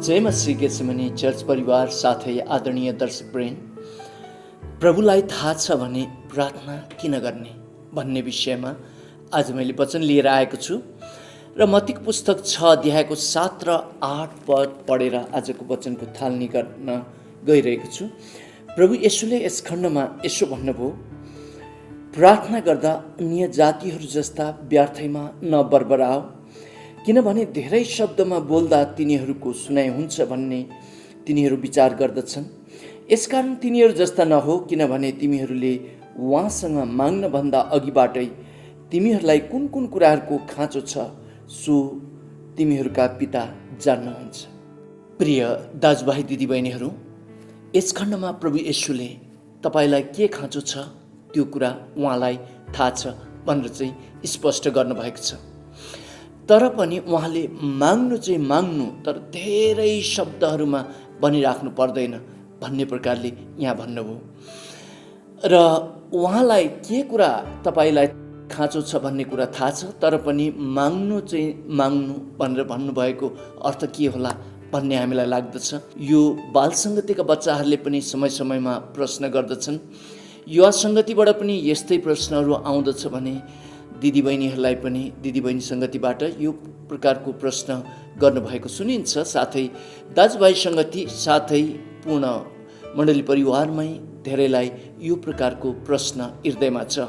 जय मसीह Gethsemane church परिवार साथै आदरणीय दर्शकवृन्द, प्रभुलाई थाहा छ भने प्रार्थना किन गर्ने भन्ने विषयमा आज मैले वचन लिएर आएको छु र मत्तीको पुस्तक 6 अध्यायको 7 र 8 पद पढेर आजको वचनको थालनी गर्न गइरहेको छु। प्रभु येशूले यस खण्डमा यसो भन्नुभयो, प्रार्थना गर्दा अन्य जातिहरू जस्ता व्यर्थैमा नबरबराओ, किनभने धेरै शब्दमा बोल्दा तिनीहरूको सुनाइ हुन्छ भन्ने तिनीहरू विचार गर्दछन्। यसकारण तिनीहरू जस्ता नहो, किनभने तिमीहरूले उहाँसँग माग्नभन्दा अघिबाटै तिमीहरूलाई कुन कुन कुराहरूको खाँचो छ सो तिमीहरूका पिता जान्नुहुन्छ। प्रिय दाजुभाइ दिदीबहिनीहरू, यस खण्डमा प्रभु येशूले तपाईँलाई के खाँचो छ त्यो कुरा उहाँलाई थाहा छ भनेर चाहिँ स्पष्ट गर्नुभएको छ। तर पनि उहाँले माग्नु चाहिँ माग्नु, तर धेरै शब्दहरूमा भनिराख्नु पर्दैन भन्ने प्रकारले यहाँ भन्नुभयो। र उहाँलाई के कुरा तपाईँलाई खाँचो छ भन्ने कुरा थाहा छ, तर पनि माग्नु चाहिँ माग्नु भनेर भन्नुभएको अर्थ के होला भन्ने हामीलाई लाग्दछ। यो बाल सङ्गतिका बच्चाहरूले पनि समय समयमा प्रश्न गर्दछन्। युवा सङ्गतिबाट पनि यस्तै प्रश्नहरू आउँदछ भने दिदीबहिनीहरूलाई पनि दिदीबहिनी सङ्गतिबाट यो प्रकारको प्रश्न गर्नुभएको सुनिन्छ। साथै दाजुभाइ सङ्गति साथै पूर्ण मण्डली परिवारमै धेरैलाई यो प्रकारको प्रश्न हृदयमा छ।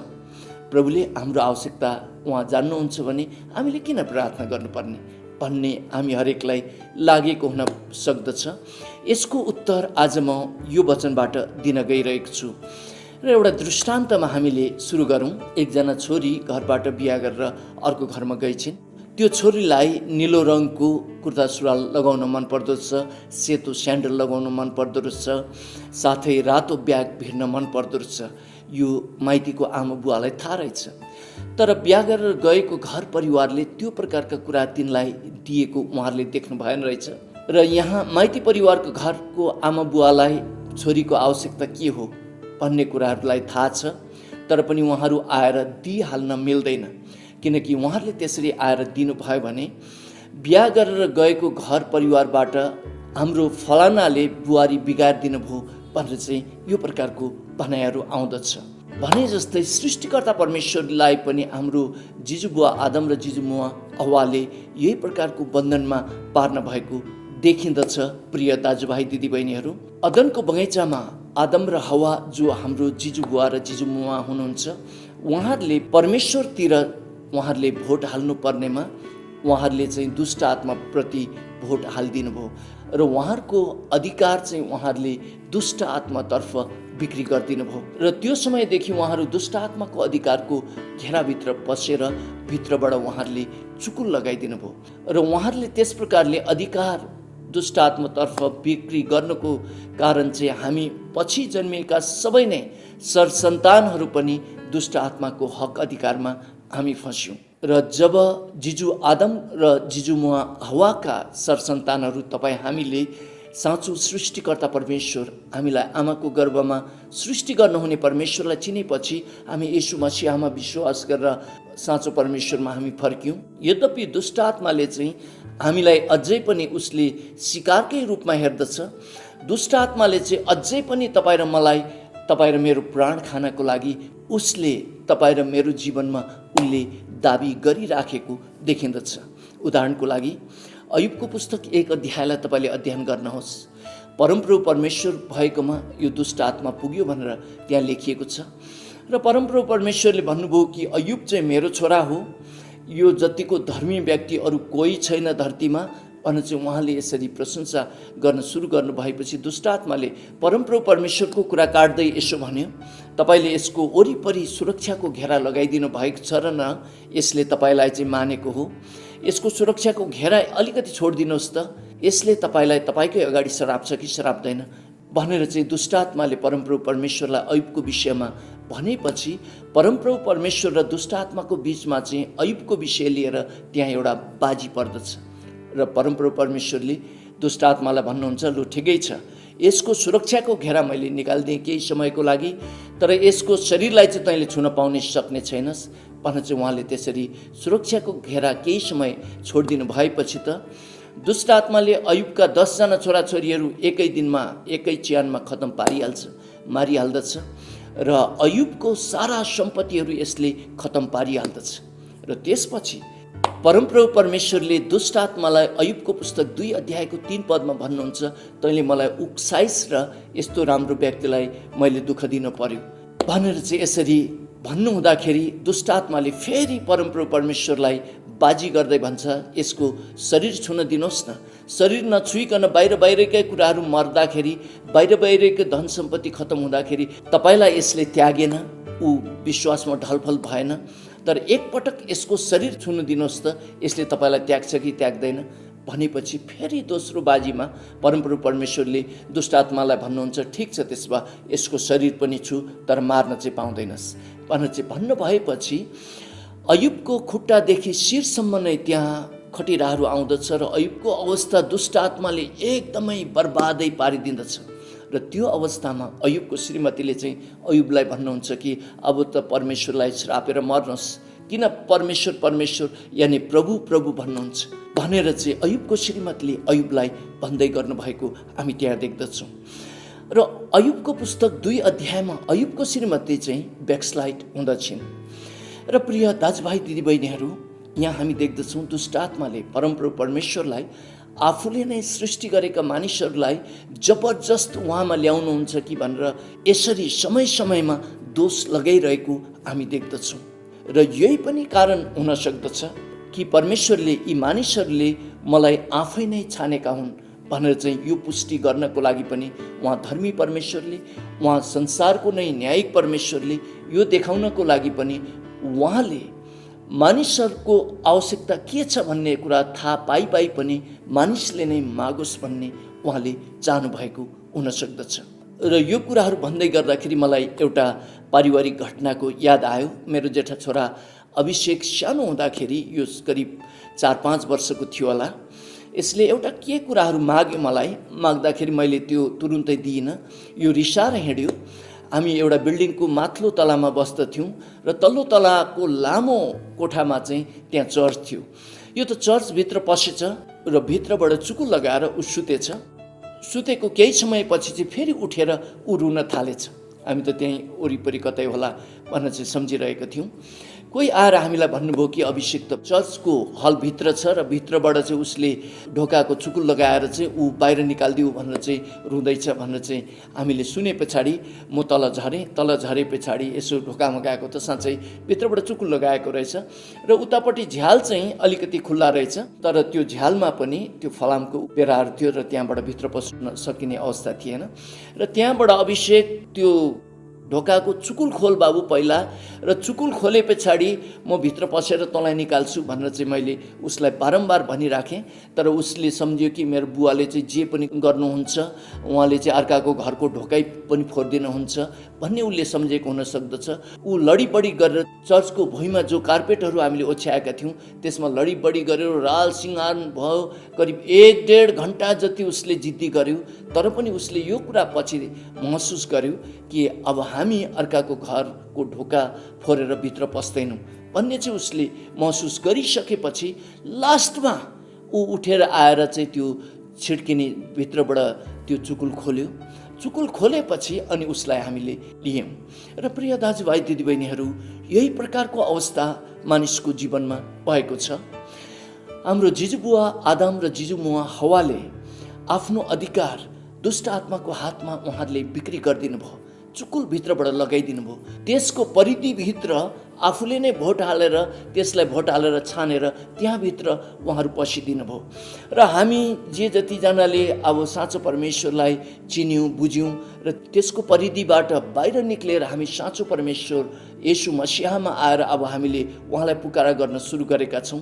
प्रभुले हाम्रो आवश्यकता उहाँ जान्नुहुन्छ भने हामीले किन प्रार्थना गर्नुपर्ने भन्ने हामी हरेकलाई लागेको हुन सक्दछ। यसको उत्तर आज म यो वचनबाट दिन गइरहेको छु र एउटा दृष्टान्तमा हामीले सुरु गरौँ। एकजना छोरी घरबाट बिहा गरेर अर्को घरमा गइछिन्। त्यो छोरीलाई निलो रङको कुर्ता सुरुवाल लगाउन मन पर्दो रहेछ, सेतो स्यान्डल लगाउन मन पर्दो रहेछ, साथै रातो ब्याग भिर्न मन पर्दो रहेछ। यो माइतीको आमा बुवालाई थाहा रहेछ। तर बिहा गरेर गएको घर परिवारले त्यो प्रकारका कुरा तिनलाई दिएको उहाँहरूले देख्नु भएन रहेछ। र यहाँ माइती परिवारको घरको आमा बुवालाई छोरीको आवश्यकता के हो भन्ने कुराहरूलाई थाहा छ, तर पनि उहाँहरू आएर दिइहाल्न मिल्दैन। किनकि उहाँहरूले त्यसरी आएर दिनुभयो भने बिहा गरेर गएको घर परिवारबाट हाम्रो फलानाले बुहारी बिगारिदिनु भयो भनेर चाहिँ यो प्रकारको भनाइहरू आउँदछ। भने जस्तै सृष्टिकर्ता परमेश्वरलाई पनि हाम्रो जिजुबुवा आदम र जिजुमुवा हव्वाले यही प्रकारको बन्धनमा पार्न भएको देखिन्दछ। प्रिय दाजुभाइ दिदीबहिनीहरू, अदनको बगैँचामा आदम र हव्वा जो हाम्रो जिजुबुवा र जिजुमुवा हुनुहुन्छ, उहाँहरूले परमेश्वरतिर उहाँहरूले भोट हाल्नु पर्नेमा उहाँहरूले चाहिँ दुष्ट आत्माप्रति भोट हालिदिनु भयो र उहाँहरूको अधिकार चाहिँ उहाँहरूले दुष्ट आत्मातर्फ बिक्री गरिदिनु भयो। र त्यो समयदेखि उहाँहरू दुष्ट आत्माको अधिकारको घेराभित्र पसेर भित्रबाट उहाँहरूले चुकुल लगाइदिनु भयो र उहाँहरूले त्यस प्रकारले अधिकार दुष्ट आत्मातर्फ बिक्री गर्नुको कारण चाहिँ हामी पछि जन्मिएका सबै नै सरसन्तानहरू पनि दुष्ट आत्माको हक अधिकारमा हामी फस्यौँ। र जब जिजु आदम र जिजुमुवा हव्वाका सरसन्तानहरू तपाईँ हामीले साँचो सृष्टिकर्ता परमेश्वर हामीलाई आमाको गर्भमा सृष्टि गर्नुहुने परमेश्वरलाई चिनेपछि हामी येशू मसीहमा विश्वास गरेर साँचो परमेश्वरमा हामी फर्क्यौँ। यद्यपि दुष्ट आत्माले चाहिँ हामीलाई अझै पनि उसले शिकारकै रूपमा हेर्दछ। दुष्ट आत्माले चाहिँ अझै पनि तपाईँ र मलाई, तपाईँ र मेरो प्राण खानको लागि उसले तपाईँ र मेरो जीवनमा उसले दाबी गरिराखेको देखिन्दछ। उदाहरणको लागि अयुबको पुस्तक 1 अध्यायलाई तपाईँले अध्ययन गर्नुहोस्। परमप्रभु परमेश्वर भएकोमा यो दुष्ट आत्मा पुग्यो भनेर त्यहाँ लेखिएको छ। र परमप्रभु परमेश्वरले भन्नुभयो कि अयुब चाहिँ मेरो छोरा हो, यो जतिको धर्मी व्यक्ति अरू कोही छैन धरतीमा भनेर चाहिँ उहाँले यसरी प्रशंसा गर्न सुरु गर्नु भएपछि दुष्ट आत्माले परमप्रभु परमेश्वरको कुरा काट्दै यसो भन्यो, तपाईँले यसको वरिपरि सुरक्षाको घेरा लगाइदिनु भएको छ र न यसले तपाईँलाई चाहिँ मानेको हो। यसको सुरक्षाको घेरा अलिकति छोडिदिनुहोस् त, यसले तपाईँलाई तपाईँकै अगाडि श्राप छ कि श्राप्दैन भनेर चाहिँ दुष्ट आत्माले परमप्रभु परमेश्वरलाई अयुबको विषयमा भनेपछि परमप्रभु परमेश्वर र दुष्ट आत्माको बिचमा चाहिँ अयुबको विषय लिएर त्यहाँ एउटा बाजी पर्दछ। र परमप्रभु परमेश्वरले दुष्ट आत्मालाई भन्नुहुन्छ, लु ठिकै छ, यसको सुरक्षाको घेरा मैले निकालिदिएँ केही समयको लागि, तर यसको शरीरलाई चाहिँ तैँले छुन पाउने सक्ने छैनस् भनेर चाहिँ उहाँले त्यसरी सुरक्षाको घेरा केही समय छोडिदिनु भएपछि त दुष्ट आत्माले अयुबका 10जना छोराछोरीहरू एकै दिनमा एकै च्यानमा खतम पारिहाल्छ, मारिहाल्दछ र अयुबको सारा सम्पत्तिहरू यसले खतम पारिहाल्दछ। र त्यसपछि परमप्रभु परमेश्वरले दुष्ट आत्मालाई अयुबको पुस्तक 2 अध्यायको 3 पदमा भन्नुहुन्छ, तैँले मलाई उक्साइस र यस्तो राम्रो व्यक्तिलाई मैले दुःख दिन पर्यो भनेर चाहिँ यसरी भन्नु हुँदाखेरि दुष्ट आत्माले फेरि परमप्रभु परमेश्वरलाई बाजी गर्दै भन्छ, यसको शरीर छुन दिनुहोस् न। शरीर नछुइकन बाहिरकै कुराहरू मर्दाखेरि, बाहिरकै धन सम्पत्ति खतम हुँदाखेरि तपाईँलाई यसले त्यागेन, ऊ विश्वासमा ढलफल भएन, तर एकपटक यसको शरीर छुन दिनुहोस् त, यसले तपाईँलाई त्याग्छ कि त्याग्दैन भनेपछि फेरि दोस्रो बाजीमा परमप्रभु परमेश्वरले दुष्ट आत्मालाई भन्नुहुन्छ, ठिक छ, त्यसो भए यसको शरीर पनि छु, तर मार्न चाहिँ पाउँदैनस् भनेर चाहिँ भन्नुभएपछि अयुबको खुट्टादेखि शिरसम्म नै त्यहाँ खटिराहरू आउँदछ र अयुबको अवस्था दुष्ट आत्माले एकदमै बर्बादै पारिदिँदछ। र त्यो अवस्थामा अयुबको श्रीमतीले चाहिँ अयुबलाई भन्नुहुन्छ कि अब त परमेश्वरलाई श्रापेर मर्नुहोस्, किन परमेश्वर परमेश्वर यानि प्रभु प्रभु भन्नुहुन्छ भनेर चाहिँ अयुबको श्रीमतीले अयुबलाई भन्दै गर्नुभएको हामी त्यहाँ देख्दछौँ। र अयुबको पुस्तक 2 अध्यायमा अयुबको श्रीमती चाहिँ ब्याकस्लाइड हुँदछिन्। र प्रिय दाजुभाइ दिदीबहिनीहरू, यहाँ हामी देख्दछौँ दुष्ट आत्माले परमप्रभु परमेश्वरलाई आफूले नै सृष्टि गरेका मानिसहरूलाई जबरजस्त उहाँमा ल्याउनुहुन्छ कि भनेर यसरी समय समयमा दोष लगाइरहेको हामी देख्दछौँ। र यही पनि कारण हुन सक्दछ कि परमेश्वरले यी मानिसहरूले मलाई आफै नै छानेका हुन् भनेर चाहिँ यो पुष्टि गर्नको लागि पनि उहाँ धर्मी परमेश्वरले, उहाँ संसारको नै न्यायिक परमेश्वरले यो देखाउनको लागि पनि उहाँले मानिसहरूको आवश्यकता के छ भन्ने कुरा थाहा पाइ पनि मानिसले नै मागोस् भन्ने उहाँले चाहनुभएको हुन सक्दछ। र यो कुराहरू भन्दै गर्दाखेरि मलाई एउटा पारिवारिक घटनाको याद आयो। मेरो जेठा छोरा अभिषेक सानो हुँदाखेरि, यो करिब 4-5 वर्षको थियो होला, यसले एउटा के कुराहरू माग्यो मलाई। माग्दाखेरि मैले त्यो तुरुन्तै दिइनँ, यो रिसाएर हिँड्यो। हामी एउटा बिल्डिङको माथिल्लो तलामा बस्दथ्यौँ र तल्लो तलाको लामो कोठामा चाहिँ त्यहाँ चर्च थियो। यो त चर्चभित्र पसेछ र भित्रबाट चुकुल लगाएर ऊ सुतेछ। सुतेको केही समयपछि चाहिँ फेरि उठेर ऊ रुन थालेछ। हामी त त्यहीँ वरिपरि कतै होला भनेर चाहिँ सम्झिरहेका थियौँ। कोही आएर हामीलाई भन्नुभयो कि अभिषेक त चर्चको हलभित्र छ र भित्रबाट चाहिँ उसले ढोकाको चुकुल लगाएर चाहिँ ऊ बाहिर निकालिदिऊ भनेर चाहिँ रुँदैछ भनेर चाहिँ हामीले सुने पछाडि म तल झरे पछाडि यसो ढोकामा गएको त साँच्चै भित्रबाट चुकुल लगाएको रहेछ र उतापट्टि झ्याल चाहिँ अलिकति खुल्ला रहेछ, तर त्यो झ्यालमा पनि त्यो फलामको बेराहरू थियो र त्यहाँबाट भित्र पस्न सकिने अवस्था थिएन। र त्यहाँबाट अभिषेक त्यो ढोकाको चुकुल खोल बाबु पहिला, र चुकुल खोले पछाडि म भित्र पसेर तँलाई निकाल्छु भनेर चाहिँ मैले उसलाई बारम्बार भनिराखेँ। तर उसले सम्झ्यो कि मेरो बुवाले चाहिँ जे पनि गर्नुहुन्छ, उहाँले चाहिँ अर्काको घरको ढोकाइ पनि फोडिदिनुहुन्छ भन्ने उसले सम्झेको हुन सक्दछ। ऊ लडीबडी गरेर चर्चको भुइँमा जो कार्पेटहरू हामीले ओछ्याएका थियौँ त्यसमा लडीबडी गरेर राल सिँगार भयो। करिब 1-1.5 घन्टा जति उसले जिद्दी गर्यो, तर पनि उसले यो कुरा पछि महसुस गर्यो कि अब हामी अर्काको घरको ढोका फोरेर भित्र पस्दैनौँ भन्ने चाहिँ उसले महसुस गरिसकेपछि लास्टमा ऊ उठेर आएर चाहिँ त्यो छिड्किने भित्रबाट त्यो चुकुल खोल्यो। चुकुल खोलेपछि अनि उसलाई हामीले लियौँ। र प्रिय दाजुभाइ दिदीबहिनीहरू, यही प्रकारको अवस्था मानिसको जीवनमा भएको छ। हाम्रो जिजुबुवा आदम र जिजुमुवा हवाले आफ्नो अधिकार दुष्ट आत्माको हातमा उहाँहरूले बिक्री गरिदिनु भयो, चुकुल भित्रबाट लगाइदिनु भयो। त्यसको परिधिभित्र आफूले नै भोट हालेर त्यसलाई भोट हालेर छानेर त्यहाँभित्र उहाँहरू पसिदिनु भयो। र हामी जे जतिजनाले अब साँचो परमेश्वरलाई चिन्यौँ बुझ्यौँ र त्यसको परिधिबाट बाहिर निक्लेर हामी साँचो परमेश्वर येशू मसीहमा आएर अब हामीले उहाँलाई पुकारा गर्न सुरु गरेका छौँ।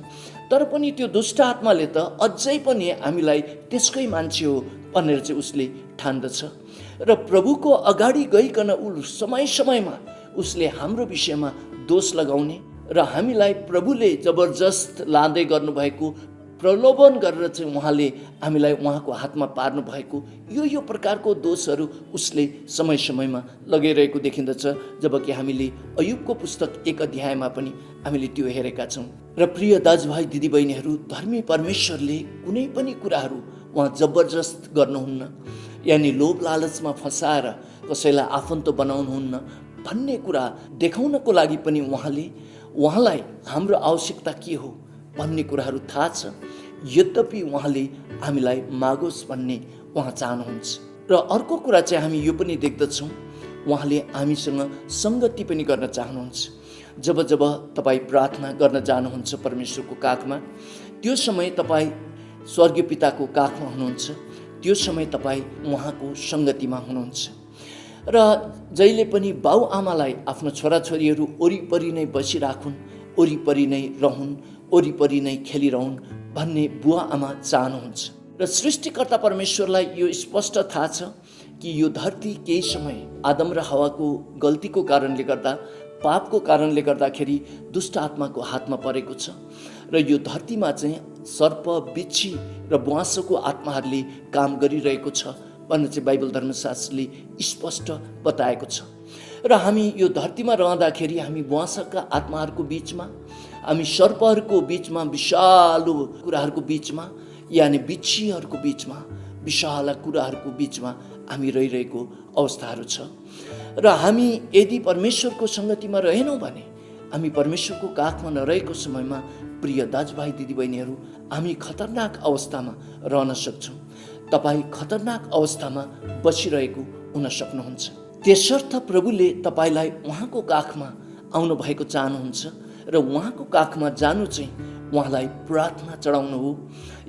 तर पनि त्यो दुष्ट आत्माले त अझै पनि हामीलाई त्यसकै मान्छे हो भनेर चाहिँ उसले ठान्दछ र प्रभुको अगाडि गइकन ऊ समय समयमा उसले हाम्रो विषयमा दोष लगाउने र हामीलाई प्रभुले जबरजस्त लाँदै गर्नुभएको प्रलोभन गरेर चाहिँ उहाँले हामीलाई उहाँको हातमा पार्नु भएको यो प्रकारको दोषहरू उसले समय समयमा लगाइरहेको देखिन्दछ। जबकि हामीले अयुबको पुस्तक 1 अध्यायमा पनि हामीले त्यो हेरेका छौँ। र प्रिय दाजुभाइ दिदीबहिनीहरू, धर्मी परमेश्वरले कुनै पनि कुराहरू उहाँ जबरजस्त गर्नुहुन्न, यानि लोभ लालचमा फसाएर कसैलाई आफन्त बनाउनुहुन्न भन्ने कुरा देखाउनको लागि पनि उहाँलाई हाम्रो आवश्यकता के हो भन्ने कुराहरू थाहा छ। यद्यपि उहाँले हामीलाई मागोस् भन्ने उहाँ चाहनुहुन्छ। र अर्को कुरा चाहिँ हामी यो पनि देख्दछौँ, उहाँले हामीसँग सङ्गति पनि गर्न चाहनुहुन्छ। जब जब तपाईँ प्रार्थना गर्न जानुहुन्छ परमेश्वरको काखमा, त्यो समय तपाईँ स्वर्गीय पिताको काखमा हुनुहुन्छ, त्यो समय तपाईँ उहाँको सङ्गतिमा हुनुहुन्छ। र जहिले पनि बाउ आमालाई आफ्नो छोराछोरीहरू वरिपरि नै बसिराखुन्, वरिपरि नै रहन्, वरिपरि नै खेलिरहन् भन्ने बुवा आमा चाहनुहुन्छ। र सृष्टिकर्ता परमेश्वरलाई यो स्पष्ट थाहा छ कि यो धरती केही समय आदम र हवाको गल्तीको कारणले गर्दा, पापको कारणले गर्दाखेरि दुष्ट आत्माको हातमा परेको छ। र यो धरतीमा चाहिँ सर्प, बिच्छी र बुवासोको आत्माहरूले काम गरिरहेको छ भन्ने चाहिँ बाइबल धर्मशास्त्रले स्पष्ट बताएको छ। र हामी यो धरतीमा रहँदाखेरि हामी बुवासोका आत्माहरूको बिचमा, हामी सर्पहरूको बिचमा, विषालु कुराहरूको बिचमा, यानि बिच्छीहरूको बिचमा, विषाल कुराहरूको बिचमा हामी रहिरहेको अवस्थाहरू छ। र हामी यदि परमेश्वरको सङ्गतिमा रहेनौँ भने, हामी परमेश्वरको काखमा नरहेको समयमा प्रिय दाजुभाइ दिदीबहिनीहरू, हामी खतरनाक अवस्थामा रहन सक्छौँ। तपाईँ खतरनाक अवस्थामा बसिरहेको हुन सक्नुहुन्छ। त्यसर्थ प्रभुले तपाईँलाई उहाँको काखमा आउनु भएको चाहनुहुन्छ। र उहाँको काखमा जानु चाहिँ उहाँलाई प्रार्थना चढाउनु हो।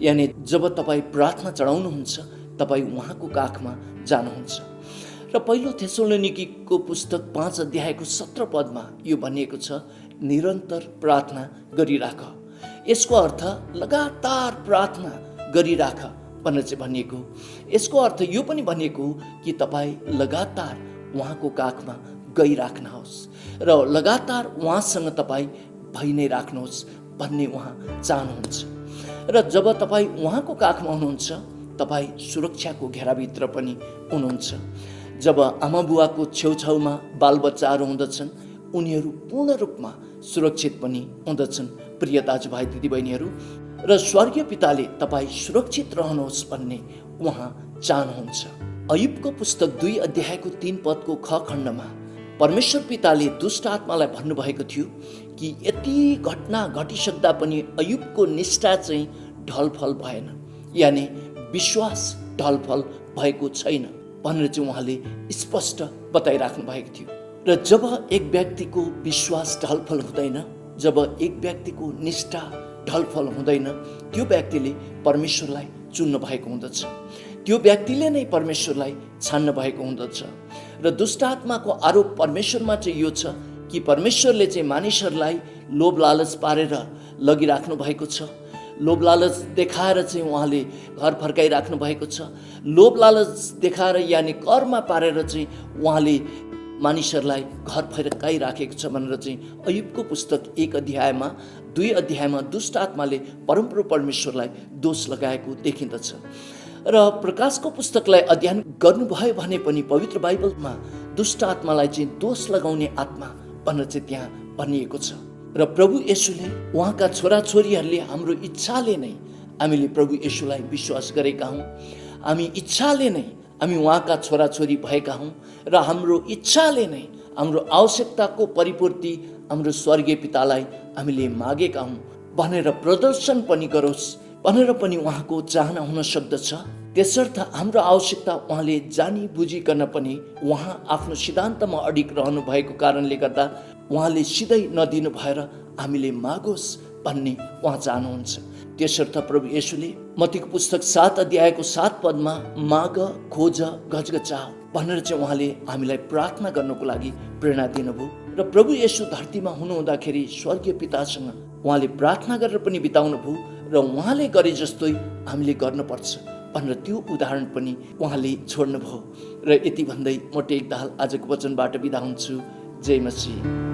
यानि जब तपाईँ प्रार्थना चढाउनुहुन्छ, तपाईँ उहाँको काखमा जानुहुन्छ। र पहिलो थेसलोनिकीको पुस्तक 5 अध्यायको 17 पदमा यो भनिएको छ, निरन्तर प्रार्थना गरिराख। यसको अर्थ लगातार प्रार्थना गरिराख भनेर चाहिँ भनिएको। यसको अर्थ यो पनि भनिएको कि तपाईँ लगातार उहाँको काखमा गइराख्नुहोस् र लगातार उहाँसँग तपाईँ भइ नै राख्नुहोस् भन्ने उहाँ चाहनुहुन्छ। र जब तपाईँ उहाँको काखमा हुनुहुन्छ, तपाईँ सुरक्षाको घेराभित्र पनि हुनुहुन्छ। जब आमा बुवाको छेउछाउमा बालबच्चाहरू हुँदछन्, उनीहरू पूर्ण रूपमा सुरक्षित पनि हुँदछन् प्रिय दाजुभाइ दिदीबहिनीहरू। र स्वर्गीय पिताले तपाईँ सुरक्षित रहनुहोस् भन्ने उहाँ चाहनुहुन्छ। अयुबको पुस्तक 2 अध्यायको 3 पदको ख खण्डमा परमेश्वर पिताले दुष्ट आत्मालाई भन्नुभएको थियो कि यति घटना घटिसक्दा पनि अयुबको निष्ठा चाहिँ ढलफल भएन, यानि विश्वास ढलफल भएको छैन भनेर चाहिँ उहाँले स्पष्ट बताइराख्नु भएको थियो। र जब एक व्यक्तिको विश्वास ढलफल हुँदैन, जब एक व्यक्तिको निष्ठा ढलफल हुँदैन, त्यो व्यक्तिले परमेश्वरलाई चुन्नु भएको हुँदछ, त्यो व्यक्तिले नै परमेश्वरलाई छान्न भएको हुँदछ। र दुष्ट आत्माको आरोप परमेश्वरमा चाहिँ यो छ कि परमेश्वरले चाहिँ मानिसहरूलाई लोभ लालच पारेर लगिराख्नु भएको छ। लोभ लालच देखाएर चाहिँ उहाँले घर फर्काइराख्नु भएको छ। लोभ लालच देखाएर यानि कर्म पारेर चाहिँ उहाँले मानिसहरूलाई घर फर्काइराखेको छ भनेर चाहिँ अयुबको पुस्तक 1 अध्यायमा 2 अध्यायमा दुष्ट आत्माले परमप्रभु परमेश्वरलाई दोष लगाएको देखिँदछ। र प्रकाशको पुस्तकलाई अध्ययन गर्नुभयो भने पनि पवित्र बाइबलमा दुष्ट आत्मालाई चाहिँ दोष लगाउने आत्मा भनेर चाहिँ त्यहाँ भनिएको छ। र प्रभु येशूले, उहाँका छोराछोरीहरूले हाम्रो इच्छाले नै हामीले प्रभु येशूलाई विश्वास गरेका हौँ। हामी इच्छाले नै हामी उहाँका छोराछोरी भएका हौँ र हाम्रो इच्छाले नै हाम्रो आवश्यकताको परिपूर्ति हाम्रो स्वर्गीय पितालाई हामीले मागेका हौँ भनेर प्रदर्शन पनि गरोस् भनेर पनि उहाँको चाहना हुन सक्दछ। त्यसर्थ हाम्रो आवश्यकता उहाँले जानी बुझिकन पनि उहाँ आफ्नो सिद्धान्तमा अडिग रहनु भएको कारणले गर्दा उहाँले सिधै नदिनु भएर हामीले मागोस् भन्ने उहाँ चाहनुहुन्छ। त्यसर्थ प्रभु येशूले मत्तीको पुस्तक 7 अध्यायको 7 पदमा माग, खोज, गजगचाओ भनेर चाहिँ उहाँले हामीलाई प्रार्थना गर्नको लागि प्रेरणा दिनुभयो। र प्रभु येशू धरतीमा हुनुहुँदाखेरि स्वर्गीय पितासँग उहाँले प्रार्थना गरेर पनि बिताउनु भयो र उहाँले गरे जस्तै हामीले गर्नुपर्छ भनेर त्यो उदाहरण पनि उहाँले छोड्नुभयो। र यति भन्दै म टेक दाहाल आजको वचनबाट बिदा हुन्छु। जय मसीह।